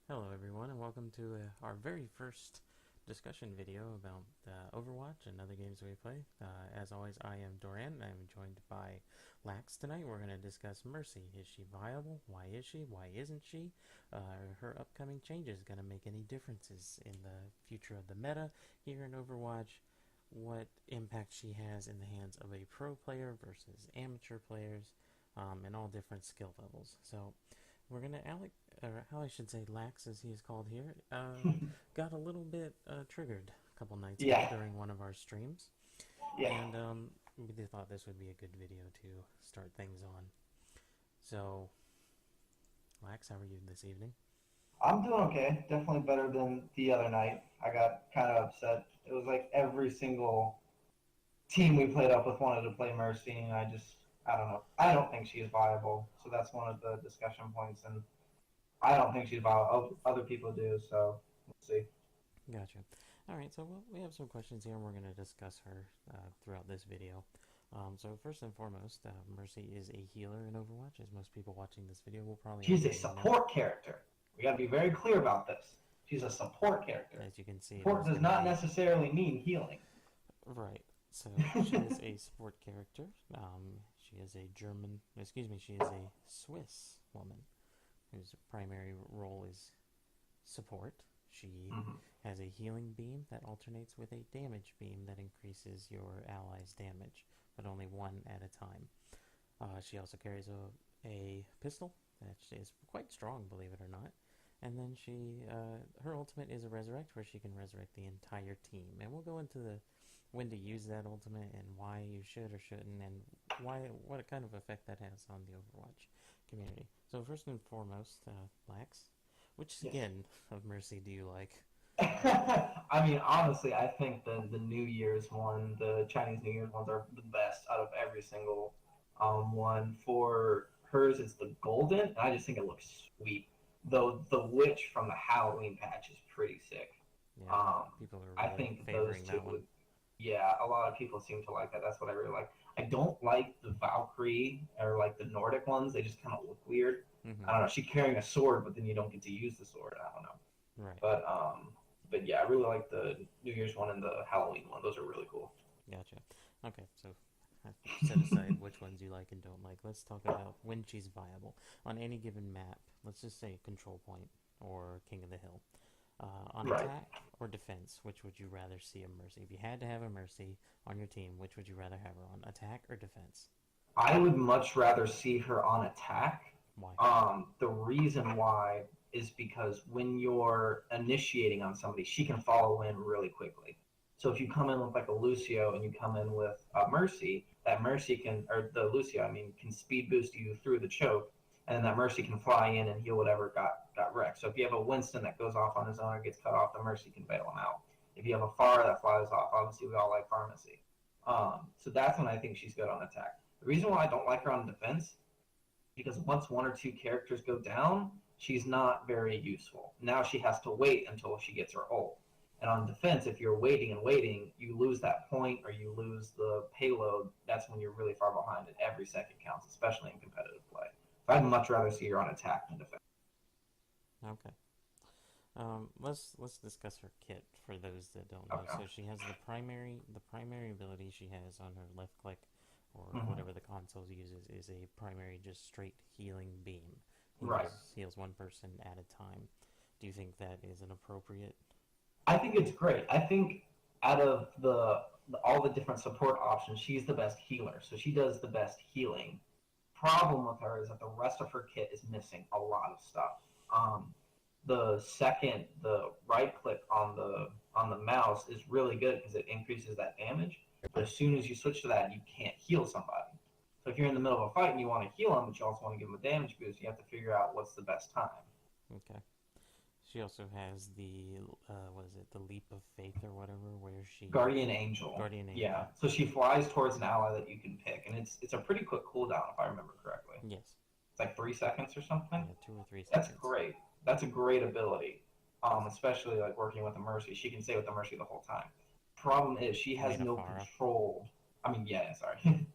Hello everyone, and welcome to our very first discussion video about Overwatch and other games we play. As always, I am Doran, and I'm joined by Lax tonight. We're going to discuss Mercy. Is she viable? Why is she? Why isn't she? Are her upcoming changes going to make any differences in the future of the meta here in Overwatch? What impact she has in the hands of a pro player versus amateur players, and all different skill levels. So we're gonna or how I should say, Lax, as he is called here, got a little bit triggered a couple nights ago Yeah, during one of our streams, and yeah. we thought this would be a good video to start things on. So, Lax, how are you this evening? I'm doing okay. Definitely better than the other night. I got kind of upset. It was like every single team we played up with wanted to play Mercy, and I don't know. I don't think she's viable. So that's one of the discussion points, and I don't think she's viable. Other people do, so we'll see. Gotcha. All right, so we have some questions here, and we're going to discuss her throughout this video. So first and foremost, Mercy is a healer in Overwatch, as most people watching this video will probably She's a already know. support character. We got to be very clear about this. She's a support character. As you can see, Support there's does going to not be necessarily mean healing. right. So she is a support character. She is a German, excuse me, she is a Swiss woman whose primary role is support. She Mm-hmm. has a healing beam that alternates with a damage beam that increases your ally's damage, but only one at a time. She also carries a pistol that is quite strong, believe it or not. And then her ultimate is a resurrect, where she can resurrect the entire team. And we'll go into the when to use that ultimate and why you should or shouldn't, and what kind of effect that has on the Overwatch community. So first and foremost, Lax, which Yes. skin of Mercy do you like? I mean, honestly, I think the New Year's one, the Chinese New Year's ones, are the best out of every single one. For hers, it's the golden, and I just think it looks sweet. Though the witch from the Halloween patch is pretty sick. Yeah, Um, people are I really think those favoring two that one. would. Yeah, a lot of people seem to like that. That's what I really like. I don't like the Valkyrie or like the Nordic ones. They just kind of look weird. Mm-hmm. I don't know. She's carrying a sword, but then you don't get to use the sword. I don't know. Right. But um, but yeah, I really like the New Year's one and the Halloween one. Those are really cool. Gotcha. Okay, so set aside which ones you like and don't like. Let's talk about when she's viable on any given map. Let's just say Control Point or King of the Hill. On Right. attack or defense, which would you rather see a Mercy? If you had to have a Mercy on your team, which would you rather have her on, attack or defense? I would much rather see her on attack. Why? The reason why is because when you're initiating on somebody, she can follow in really quickly. So if you come in with like a Lucio and you come in with a Mercy, that Mercy can, or the Lucio, I mean, can speed boost you through the choke, and then that Mercy can fly in and heal whatever got wrecked. So if you have a Winston that goes off on his own or gets cut off, the Mercy can bail him out. If you have a Pharah that flies off, obviously we all like pharmacy. So that's when I think she's good on attack. The reason why I don't like her on defense, because once one or two characters go down, she's not very useful. Now she has to wait until she gets her ult. And on defense, if you're waiting and waiting, you lose that point or you lose the payload. That's when you're really far behind, and every second counts, especially in competitive play. So I'd much rather see her on attack than defense. Okay. Let's discuss her kit for those that don't know. Okay. So she has the primary ability she has on her left click or Mm-hmm. whatever the console uses is a primary just straight healing beam. Right. Heals one person at a time. Do you think that is an appropriate? I think it's great. I think out of all the different support options, she's the best healer. So she does the best healing. Problem with her is that the rest of her kit is missing a lot of stuff. Um, the right click on the mouse is really good because it increases that damage. But as soon as you switch to that, you can't heal somebody. So if you're in the middle of a fight and you want to heal them, but you also want to give them a damage boost, you have to figure out what's the best time. Okay. She also has the what is it? The leap of faith or whatever, where she Guardian Angel. guardian Yeah. angel. So she flies towards an ally that you can pick, and it's a pretty quick cooldown if I remember correctly. Yes. It's like 3 seconds or something. Yeah, 2 or 3 That's seconds. great. That's a great ability. Especially like working with the Mercy, she can stay with the Mercy the whole time. Problem is she You has mean a no Farah? control. I mean, yeah, sorry.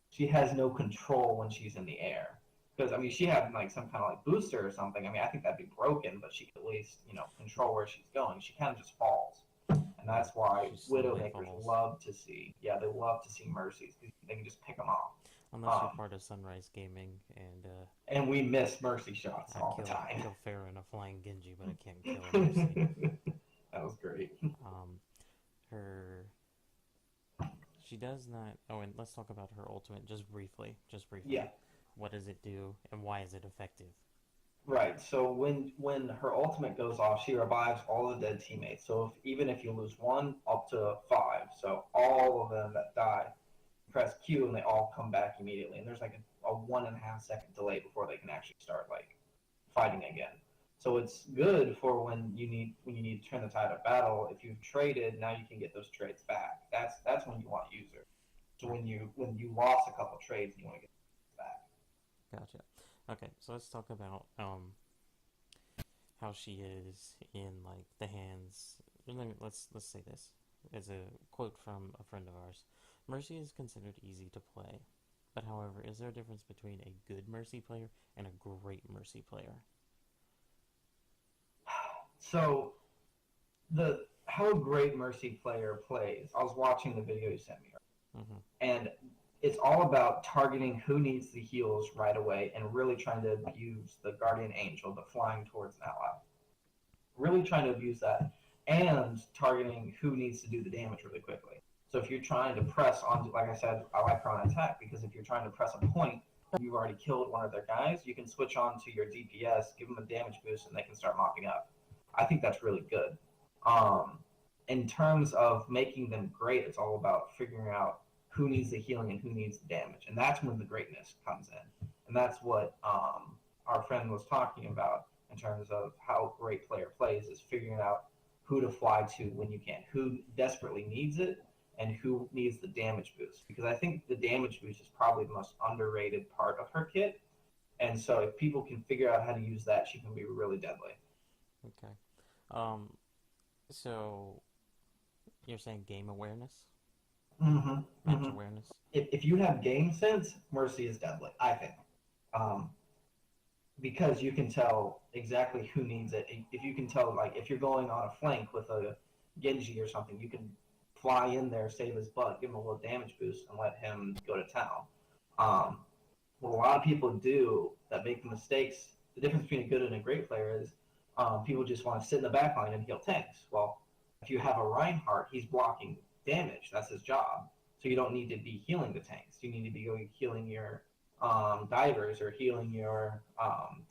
She has no control when she's in the air. Because I mean, she had like some kind of like booster or something. I mean, I think that'd be broken, but she could at least control where she's going. She kind of just falls, and that's why She slowly Widowmakers falls. love to see. Yeah, they love to see Mercies because they can just pick them off. Unless you're Um, part of Sunrise Gaming, and we miss Mercy shots I all the kill time. Pharah in a flying Genji, but I can't kill a Mercy. That was great. Um, her she does not. Oh, and let's talk about her ultimate just briefly. Just briefly. Yeah. What does it do, and why is it effective? Right. So when her ultimate goes off, she revives all the dead teammates. So even if you lose one, up to five. So all of them that die, press Q and they all come back immediately. And there's like a 1.5 second delay before they can actually start like fighting again. So it's good for when you need to turn the tide of battle. If you've traded, now you can get those trades back. That's when you want to use her. So Right. when you lost a couple trades, you want to get back. Gotcha. Okay, so let's talk about how she is in like the hands. Let's say this as a quote from a friend of ours. Mercy is considered easy to play, but however, is there a difference between a good Mercy player and a great Mercy player? So the how a great Mercy player plays. I was watching the video you sent me, Mm-hmm. and it's all about targeting who needs the heals right away and really trying to abuse the Guardian Angel, the flying towards an ally. Really trying to abuse that and targeting who needs to do the damage really quickly. So if you're trying to press on, like I said, I like her on attack because if you're trying to press a point, you've already killed one of their guys, you can switch on to your DPS, give them a damage boost, and they can start mopping up. I think that's really good. In terms of making them great, it's all about figuring out who needs the healing and who needs the damage, and that's when the greatness comes in. And that's what our friend was talking about in terms of how a great player plays is figuring out who to fly to when you can, who desperately needs it, and who needs the damage boost. Because I think the damage boost is probably the most underrated part of her kit. And so if people can figure out how to use that, she can be really deadly. Okay. Um, so you're saying game awareness, Mm-hmm. match Mm-hmm. awareness. If you have game sense, Mercy is deadly, I think. Um, because you can tell exactly who needs it. If you can tell, like, if you're going on a flank with a Genji or something, you can fly in there, save his butt, give him a little damage boost, and let him go to town. Um, what a lot of people do that make mistakes, the difference between a good and a great player is people just want to sit in the back line and heal tanks. Well, if you have a Reinhardt, he's blocking damage. That's his job. So you don't need to be healing the tanks. You need to be healing your divers or healing your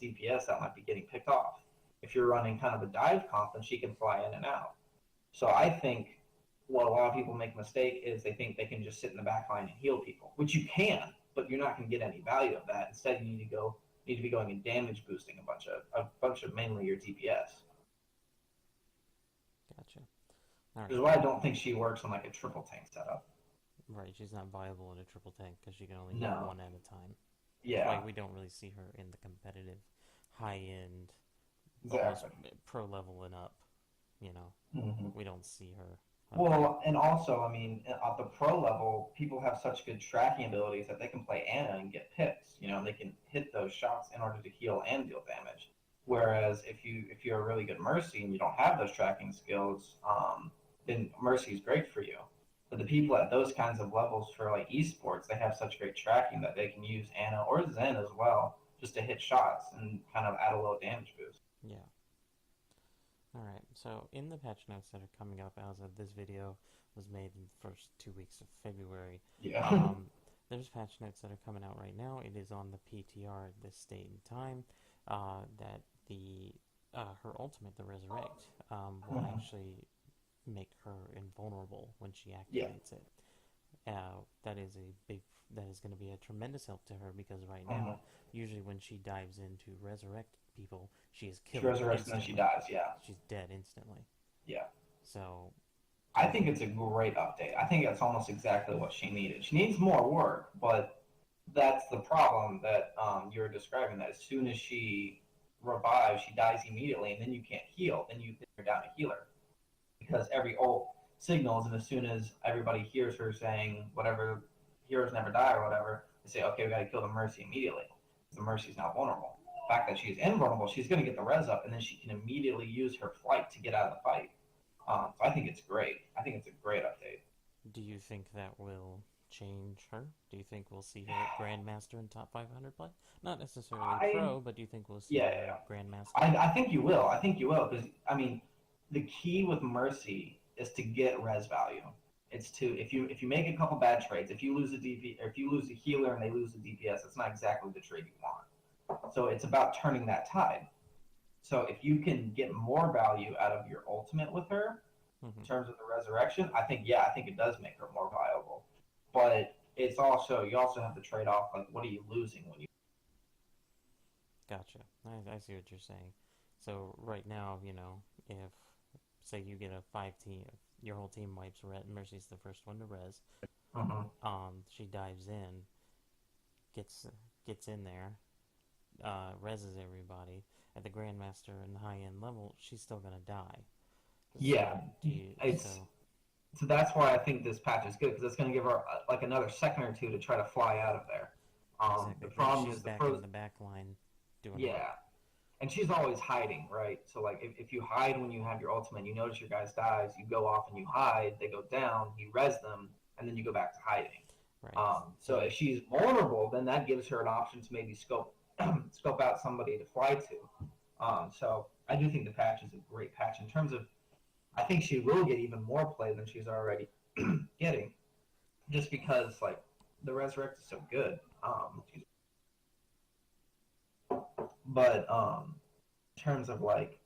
DPS that might be getting picked off. If you're running kind of a dive comp, then she can fly in and out. So I think what a lot of people make a mistake is they think they can just sit in the back line and heal people, which you can, but you're not going to get any value of that. Instead, you need to be going and damage boosting a bunch of mainly your DPS. Gotcha. All Which is right. why I don't think she works on like a triple tank setup. Right, she's not viable in a triple tank because she can only hit No. one at a time. Yeah. Like we don't really see her in the competitive, high end, almost Exactly. pro level and up. Mm-hmm. We don't see her. Well, and also, I mean, at the pro level, people have such good tracking abilities that they can play Ana and get picks. They can hit those shots in order to heal and deal damage. Whereas if you're a really good Mercy and you don't have those tracking skills, then Mercy is great for you. But the people at those kinds of levels for like esports, they have such great tracking that they can use Ana or Zen as well just to hit shots and kind of add a little damage boost. Yeah. All right. So in the patch notes that are coming up as of this video was made in the first 2 weeks of February. Yeah. There's patch notes that are coming out right now. It is on the PTR at this date and time that the her ultimate, the Resurrect, will actually make her invulnerable when she activates it. That is that is going to be a tremendous help to her because right now, usually when she dives in to resurrect people, she is killed. She resurrects and then she dies. Yeah. She's dead instantly. Yeah. So I think it's a great update. I think that's almost exactly what she needed. She needs more work, but that's the problem that you're describing. That as soon as she revives, she dies immediately, and then you can't heal. Then you are down a healer because every ult signals, and as soon as everybody hears her saying whatever, heroes never die or whatever, they say, okay, we got to kill the Mercy immediately. The Mercy's now vulnerable. The fact that she's invulnerable, she's going to get the res up, and then she can immediately use her flight to get out of the fight. So I think it's great. I think it's a great update. Do you think that will change her? Do you think we'll see her at Grandmaster in top 500 play? Not necessarily pro, but do you think we'll see her Grandmaster? I think you will. I think you will because I mean, the key with Mercy is to get res value. It's to if you make a couple bad trades, if you lose a DP or if you lose a healer and they lose the DPS, it's not exactly the trade you want. So it's about turning that tide. So if you can get more value out of your ultimate with her, in terms of the resurrection, I think it does make her more viable. But it's also you also have to trade off like what are you losing when you. Gotcha. I see what you're saying. So right now, if say you get a 5-team, your whole team wipes red. Mercy's the first one to res. She dives in, gets in there, reses everybody. At the Grandmaster and the high-end level, she's still gonna die. So that's why I think this patch is good because it's going to give her like another second or two to try to fly out of there. Exactly. The problem is back in the back line doing and she's always hiding, right? So like if you hide when you have your ultimate, you notice your guys dies, you go off and you hide, they go down, you res them, and then you go back to hiding. Right. So if she's vulnerable, then that gives her an option to maybe scope out somebody to fly to. So I do think the patch is a great patch in terms of. I think she will get even more play than she's already getting, just because like the Resurrect is so good. But in terms of like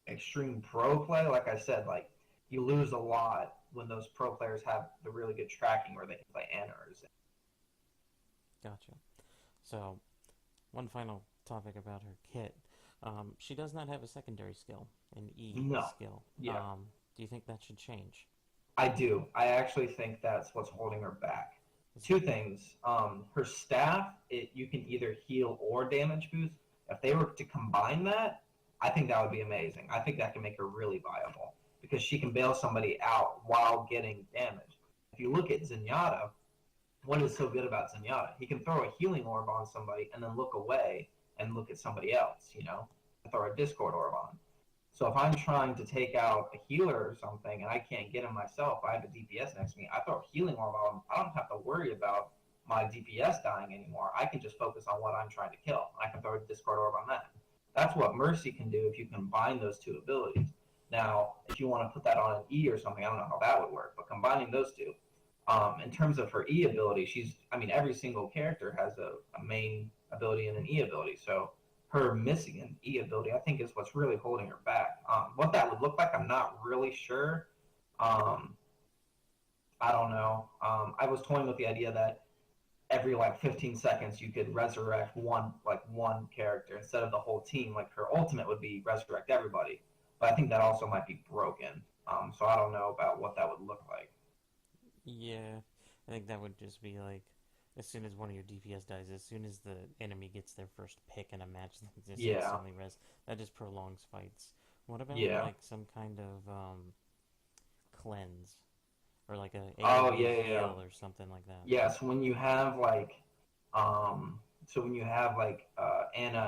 extreme pro play, like I said, like you lose a lot when those pro players have the really good tracking where they can play Ana or Zen. Gotcha. So, one final topic about her kit. She does not have a secondary skill, an E skill. Yeah. Do you think that should change? I do. I actually think that's what's holding her back. Two things. Her staff, you can either heal or damage boost. If they were to combine that, I think that would be amazing. I think that can make her really viable because she can bail somebody out while getting damage. If you look at Zenyatta, what is so good about Zenyatta? He can throw a healing orb on somebody and then look away and look at somebody else, throw a Discord orb on. So if I'm trying to take out a healer or something and I can't get him myself, I have a DPS next to me, I throw a healing orb on him, I don't have to worry about my DPS dying anymore. I can just focus on what I'm trying to kill. I can throw a Discord orb on that. That's what Mercy can do if you combine those two abilities. Now, if you want to put that on an E or something, I don't know how that would work, but combining those two. In terms of her E ability, every single character has a main ability and an E ability. So her missing an E ability, I think, is what's really holding her back. What that would look like, I'm not really sure. I don't know. I was toying with the idea that every 15 seconds you could resurrect one character instead of the whole team. Like her ultimate would be resurrect everybody, but I think that also might be broken. So I don't know about what that would look like. Yeah, I think that would just be like, as soon as one of your DPS dies, as soon as the enemy gets their first pick in a match, just instantly res. That just prolongs fights. What about some kind of cleanse, or like a heal or something like that? Yeah, so when you have Ana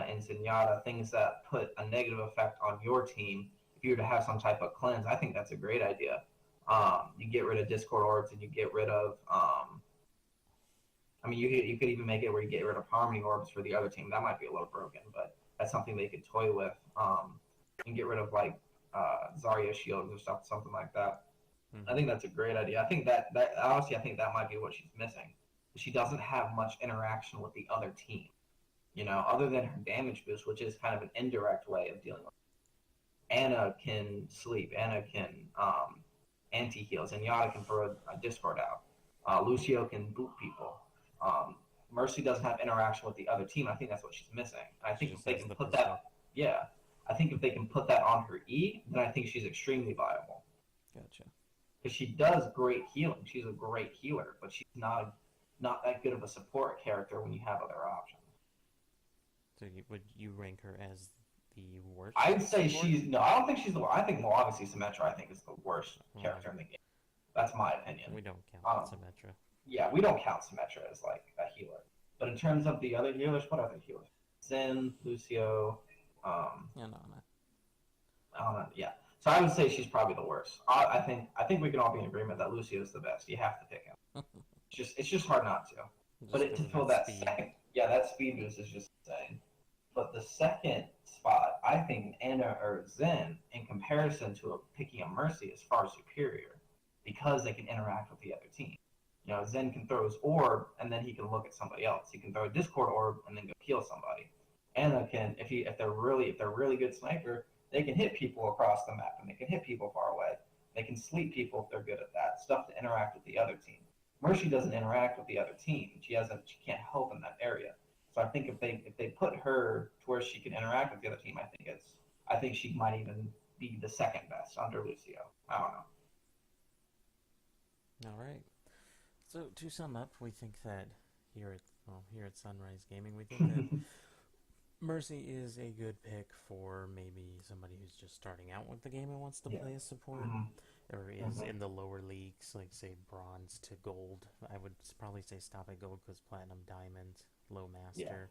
and Zenyatta, things that put a negative effect on your team, if you were to have some type of cleanse, I think that's a great idea. You get rid of Discord orbs and you get rid of you could even make it where you get rid of harmony orbs for the other team. That might be a little broken, but that's something they could toy with. And get rid of Zarya shields or something like that. Mm-hmm. I think that's a great idea. I think that honestly, I think that might be what she's missing. She doesn't have much interaction with the other team, other than her damage boost, which is kind of an indirect way of dealing with it. Ana can sleep. Ana can anti-heals. And Zenyatta can throw a Discord out. Lucio can boot people. Mercy doesn't have interaction with the other team. I think that's what she's missing. And I think if they can put that, I think if they can put that on her E, then I think she's extremely viable. Gotcha. Because she does great healing. She's a great healer, but she's not that good of a support character when you have other options. So would you rank her as the worst? I'd say I don't think she's the worst. I think, obviously Symmetra, I think, is the worst character in the game. That's my opinion. We don't count Symmetra. Yeah, we don't count Symmetra as a healer. But in terms of the other healers, what other healers? Zen, Lucio, And Ana. Ana, yeah. So I would say she's probably the worst. I think we can all be in agreement that Lucio is the best. You have to pick him. It's just hard not to. But Just to because of fill that that speed. second, yeah, that speed boost is just insane. But the second spot, I think Anna or Zen, in comparison to picking a Mercy, is far superior because they can interact with the other team. Zen can throw his orb and then he can look at somebody else. He can throw a Discord orb and then go kill somebody. Anna can, if they're really good sniper, they can hit people across the map and they can hit people far away. They can sleep people if they're good at that stuff to interact with the other team. Mercy doesn't interact with the other team. She can't help in that area. So I think if they put her to where she can interact with the other team, I think she might even be the second best under Lucio. I don't All right. So to sum up, we think that here at Sunrise Gaming, we think that know. Mercy is a good pick for maybe somebody who's just starting out with the game and wants to Yeah. play a support, Mm-hmm. or is Mm-hmm. in the lower leagues, like say bronze to gold. I would probably say stop at gold because platinum, diamond, low Yeah. master.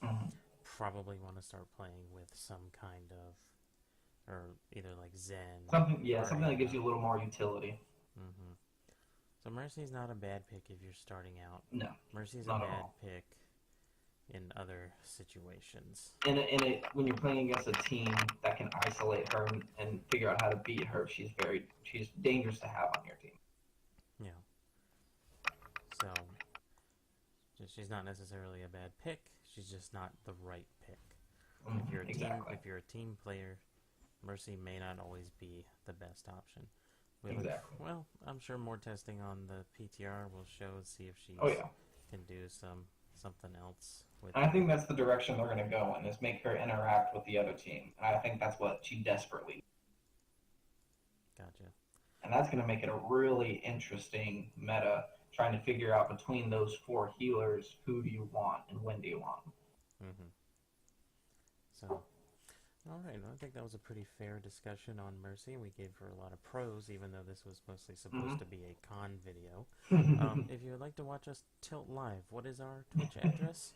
Mm-hmm. Probably want to start playing with some kind of, or either like Zen or Something that gives Ana. you a little more utility. hmm So Mercy's not a bad pick if you're starting out. No, Mercy's a not at bad all. pick in other situations. When you're playing against a team that can isolate her and figure out how to beat her, she's dangerous to have on your team. Yeah. So she's not necessarily a bad pick. She's just not the right pick. If you're a Exactly. team player, Mercy may not always be the best option. Exactly. Well, I'm sure more testing on the PTR will show, see if she Oh yeah. can do something else with And I think that's the direction they're going to go in, is make her interact with the other team. And I think that's what she desperately. Gotcha. And that's going to make it a really interesting meta, trying to figure out between those four healers, who do you want and when do you want them. hmm So, all right. I think that was a pretty fair discussion on Mercy. We gave her a lot of pros, even though this was mostly supposed to be a con video. If you would like to watch us tilt live, what is our Twitch address?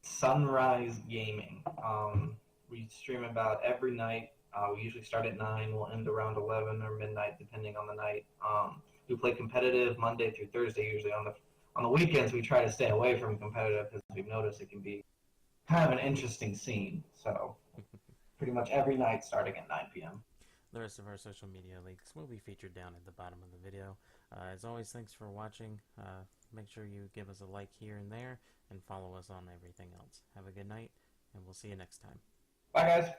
Sunrise Gaming. We stream about every night. We usually start at 9. We'll end around 11 or midnight, depending on the night. We play competitive Monday through Thursday. Usually on the weekends, we try to stay away from competitive because we've noticed it can be kind of an interesting scene. So pretty much every night starting at 9 p.m. The rest of our social media links will be featured down at the bottom of the video. As always, thanks for watching. Make sure you give us a like here and there, and follow us on everything else. Have a good night, and we'll see you next time. Bye, guys.